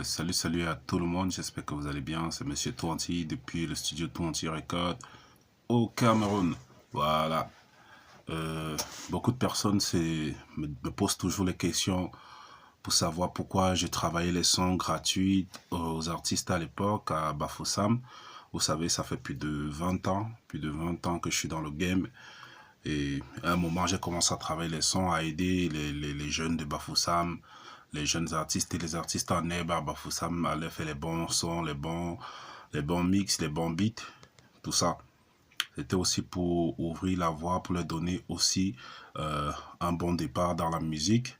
Salut à tout le monde, j'espère que vous allez bien. C'est Monsieur Touanti depuis le studio Touanti Record au Cameroun. Voilà. Euh, Beaucoup de personnes me posent toujours les questions pour savoir pourquoi j'ai travaillé les sons gratuits aux artistes à l'époque, à Bafoussam. Vous savez, ça fait plus de 20 ans que je suis dans le game. Et à un moment, j'ai commencé à travailler les sons, à aider les jeunes de Bafoussam, les jeunes artistes et les artistes en herbe à Bafoussam allaient faire les bons sons, les bons mix, les bons beats, tout ça. C'était aussi pour ouvrir la voie, pour leur donner aussi un bon départ dans la musique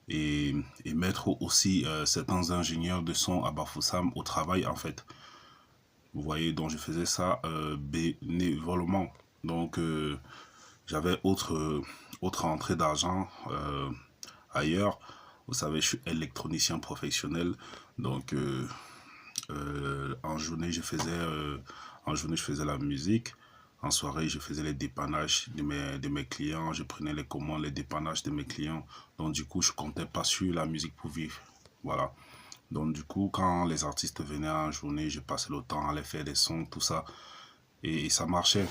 et mettre aussi certains ingénieurs de son à Bafoussam au travail en fait. Vous voyez, donc je faisais ça bénévolement. Donc j'avais autre entrée d'argent ailleurs. Vous savez, je suis électronicien professionnel. Donc en journée, je faisais la musique. En soirée, je faisais les dépannages de mes clients. Je prenais les commandes, les dépannages de mes clients. Donc du coup, je comptais pas sur la musique pour vivre. Voilà. Donc du coup, quand les artistes venaient en journée, je passais le temps à les faire des sons, tout ça. Et ça marchait.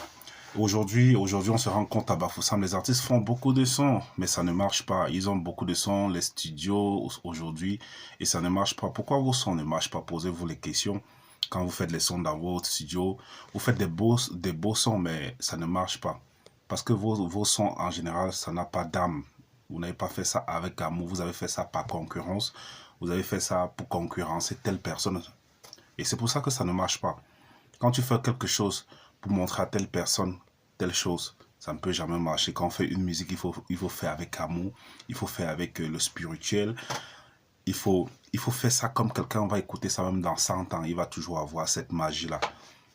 Aujourd'hui, on se rend compte à Bafoussam, les artistes font beaucoup de sons, mais ça ne marche pas. Ils ont beaucoup de sons, les studios aujourd'hui, et ça ne marche pas. Pourquoi vos sons ne marchent pas? Posez-vous les questions. Quand vous faites les sons dans votre studio, vous faites des beaux sons, mais ça ne marche pas. Parce que vos sons, en général, ça n'a pas d'âme. Vous n'avez pas fait ça avec amour, vous avez fait ça par concurrence. Vous avez fait ça pour concurrencer telle personne. Et c'est pour ça que ça ne marche pas. Quand tu fais quelque chose pour montrer à telle personne telle chose, ça ne peut jamais marcher. Quand on fait une musique, il faut faire avec amour, il faut faire avec le spirituel. Il faut faire ça comme quelqu'un va écouter ça même dans 100 ans. Il va toujours avoir cette magie-là.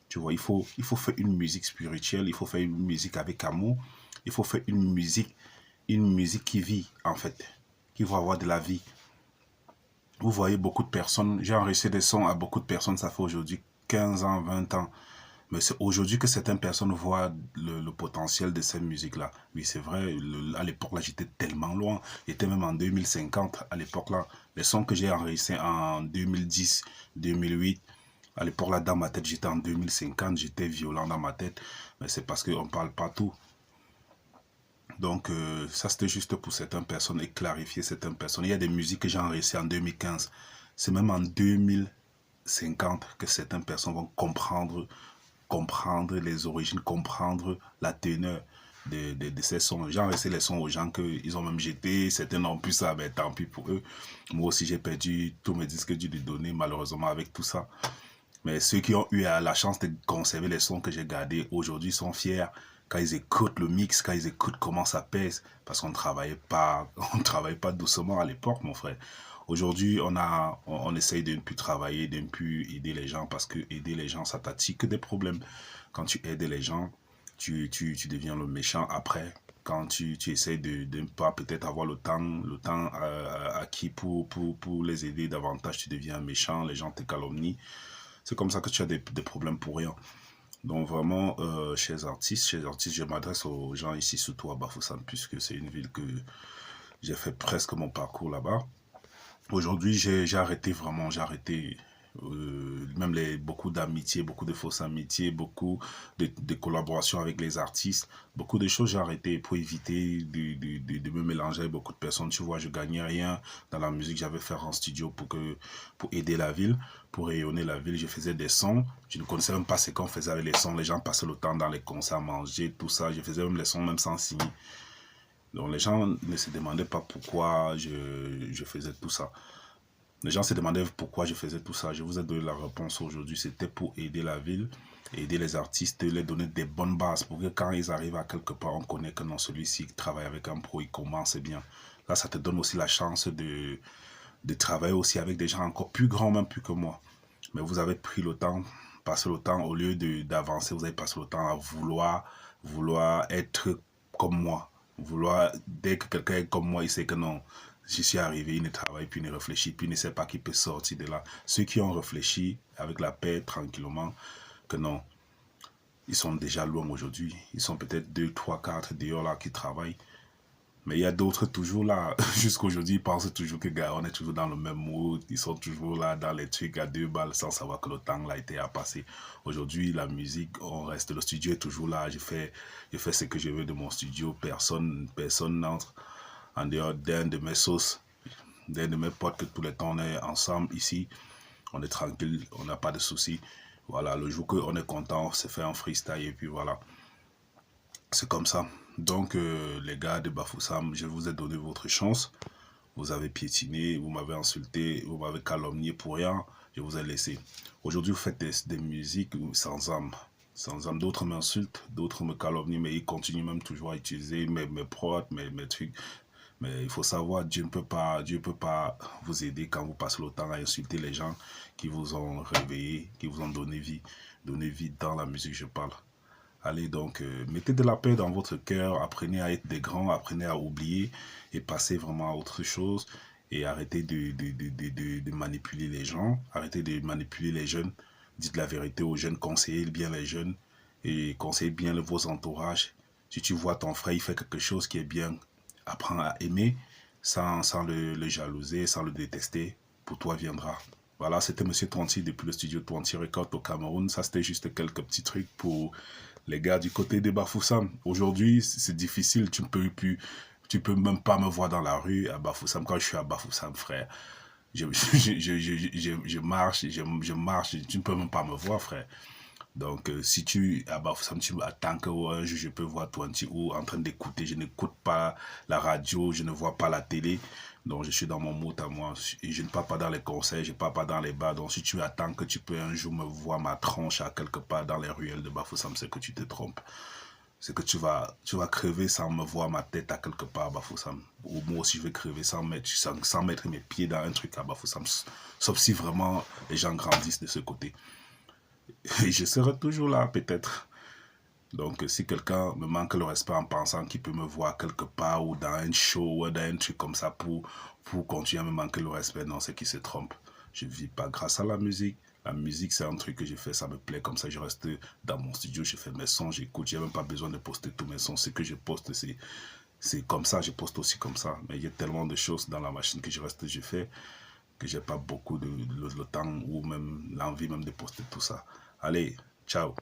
Tu vois, il faut faire une musique spirituelle, il faut faire une musique avec amour, il faut faire une musique qui vit, en fait, qui va avoir de la vie. Vous voyez beaucoup de personnes, j'ai enregistré des sons à beaucoup de personnes, ça fait aujourd'hui 15 ans, 20 ans. Mais c'est aujourd'hui que certaines personnes voient le potentiel de ces musiques-là. Oui, c'est vrai, à l'époque, là, j'étais tellement loin. J'étais même en 2050, à l'époque, là. Les sons que j'ai enregistrés en 2010, 2008, à l'époque, là, dans ma tête, j'étais en 2050, j'étais violent dans ma tête. Mais c'est parce qu'on ne parle pas tout. Donc, ça, c'était juste pour certaines personnes et clarifier certaines personnes. Il y a des musiques que j'ai enregistrées en 2015. C'est même en 2050 que certaines personnes vont comprendre les origines, comprendre la teneur de ces sons. J'ai enregistré les sons aux gens qu'ils ont même jeté. Certains n'ont plus ça, ben tant pis pour eux. Moi aussi, j'ai perdu tous mes disques durs de données, malheureusement, avec tout ça. Mais ceux qui ont eu la chance de conserver les sons que j'ai gardés aujourd'hui sont fiers quand ils écoutent le mix, quand ils écoutent comment ça pèse, parce qu'on on travaillait pas doucement à l'époque, mon frère. Aujourd'hui, on essaye de ne plus travailler, de ne plus aider les gens, parce que aider les gens, ça t'attire que des problèmes. Quand tu aides les gens, tu deviens le méchant après. Quand tu essaies de ne pas peut-être avoir le temps acquis pour les aider davantage, tu deviens méchant, les gens te calomnient. C'est comme ça que tu as des problèmes pour rien. Donc vraiment, chers artistes, je m'adresse aux gens ici, surtout à Bafoussam, puisque c'est une ville que j'ai fait presque mon parcours là-bas. Aujourd'hui, j'ai arrêté vraiment, j'ai arrêté même beaucoup d'amitié, beaucoup de fausses amitiés, beaucoup de collaborations avec les artistes, beaucoup de choses j'ai arrêté pour éviter de me mélanger avec beaucoup de personnes. Tu vois, je gagnais rien dans la musique, j'avais fait en studio pour aider la ville, pour rayonner la ville. Je faisais des sons, je ne connaissais même pas ce qu'on faisait avec les sons. Les gens passaient le temps dans les concerts à manger, tout ça. Je faisais même les sons même sans signer. Donc les gens ne se demandaient pas pourquoi je faisais tout ça. Les gens se demandaient pourquoi je faisais tout ça. Je vous ai donné la réponse aujourd'hui. C'était pour aider la ville, aider les artistes, leur donner des bonnes bases pour que quand ils arrivent à quelque part, on connaît que non, celui-ci travaille avec un pro, il commence bien. Là, ça te donne aussi la chance de travailler aussi avec des gens encore plus grands, même plus que moi. Mais vous avez pris le temps, passé le temps, au lieu d'avancer, vous avez passé le temps à vouloir être comme moi. Dès que quelqu'un est comme moi, il sait que non, j'y suis arrivé, il ne travaille plus, il ne réfléchit plus, il ne sait pas qu'il peut sortir de là. Ceux qui ont réfléchi avec la paix, tranquillement, que non, ils sont déjà loin aujourd'hui. Ils sont peut-être 2, 3, 4 dehors là qui travaillent. Mais il y a d'autres toujours là, jusqu'aujourd'hui, ils pensent toujours que gars, on est toujours dans le même mood, ils sont toujours là dans les trucs à 2 balles sans savoir que le temps là été à passer. Aujourd'hui, la musique, on reste, le studio est toujours là, je fais ce que je veux de mon studio, personne n'entre en dehors d'un de mes sauces, d'un de mes potes que tout le temps on est ensemble ici, on est tranquille, on n'a pas de soucis. Voilà, le jour qu'on est content, on se fait un freestyle et puis voilà. C'est comme ça. Donc, les gars de Bafoussam, je vous ai donné votre chance. Vous avez piétiné, vous m'avez insulté, vous m'avez calomnié pour rien. Je vous ai laissé. Aujourd'hui, vous faites des musiques sans âme. Sans âme. D'autres m'insultent, d'autres me calomnient, mais ils continuent même toujours à utiliser mes prods, mes trucs. Mais il faut savoir, Dieu ne peut pas vous aider quand vous passez le temps à insulter les gens qui vous ont réveillé, qui vous ont donné vie. Donné vie dans la musique, je parle. Allez donc, mettez de la paix dans votre cœur, apprenez à être des grands, apprenez à oublier et passez vraiment à autre chose et arrêtez de manipuler les gens, arrêtez de manipuler les jeunes, dites la vérité aux jeunes, conseillez bien les jeunes et conseillez bien vos entourages. Si tu vois ton frère, il fait quelque chose qui est bien, apprends à aimer sans le jalouser, sans le détester, pour toi viendra. Voilà, c'était Monsieur Tonti depuis le studio Tonti Record au Cameroun. Ça, c'était juste quelques petits trucs pour les gars du côté des Bafoussam. Aujourd'hui, c'est difficile. Tu peux même pas me voir dans la rue à Bafoussam. Quand je suis à Bafoussam, frère, je marche, je marche. Tu ne peux même pas me voir, frère. Donc, si tu à Bafoussam, tu attends que un jour je peux voir Twenty ou en train d'écouter. Je n'écoute pas la radio, je ne vois pas la télé. Donc, je suis dans mon mood à moi. Et je ne pars pas dans les concerts, je ne pars pas dans les bars. Donc, si tu attends que tu peux un jour me voir ma tronche à quelque part dans les ruelles de Bafoussam, c'est que tu te trompes. C'est que tu vas crever sans me voir ma tête à quelque part à Bafoussam. Ou moi aussi, je vais crever sans mettre mes pieds dans un truc à Bafoussam. Sauf si vraiment les gens grandissent de ce côté. Et je serai toujours là, peut-être. Donc, si quelqu'un me manque le respect en pensant qu'il peut me voir quelque part ou dans un show ou dans un truc comme ça pour continuer à me manquer le respect, non, c'est qu'il se trompe. Je ne vis pas grâce à la musique. La musique, c'est un truc que je fais, ça me plaît. Comme ça, je reste dans mon studio, je fais mes sons, j'écoute. Je n'ai même pas besoin de poster tous mes sons. Ce que je poste, c'est comme ça, je poste aussi comme ça. Mais il y a tellement de choses dans la machine que je fais, que je n'ai pas beaucoup le temps ou même l'envie même de poster tout ça. Allez, ciao.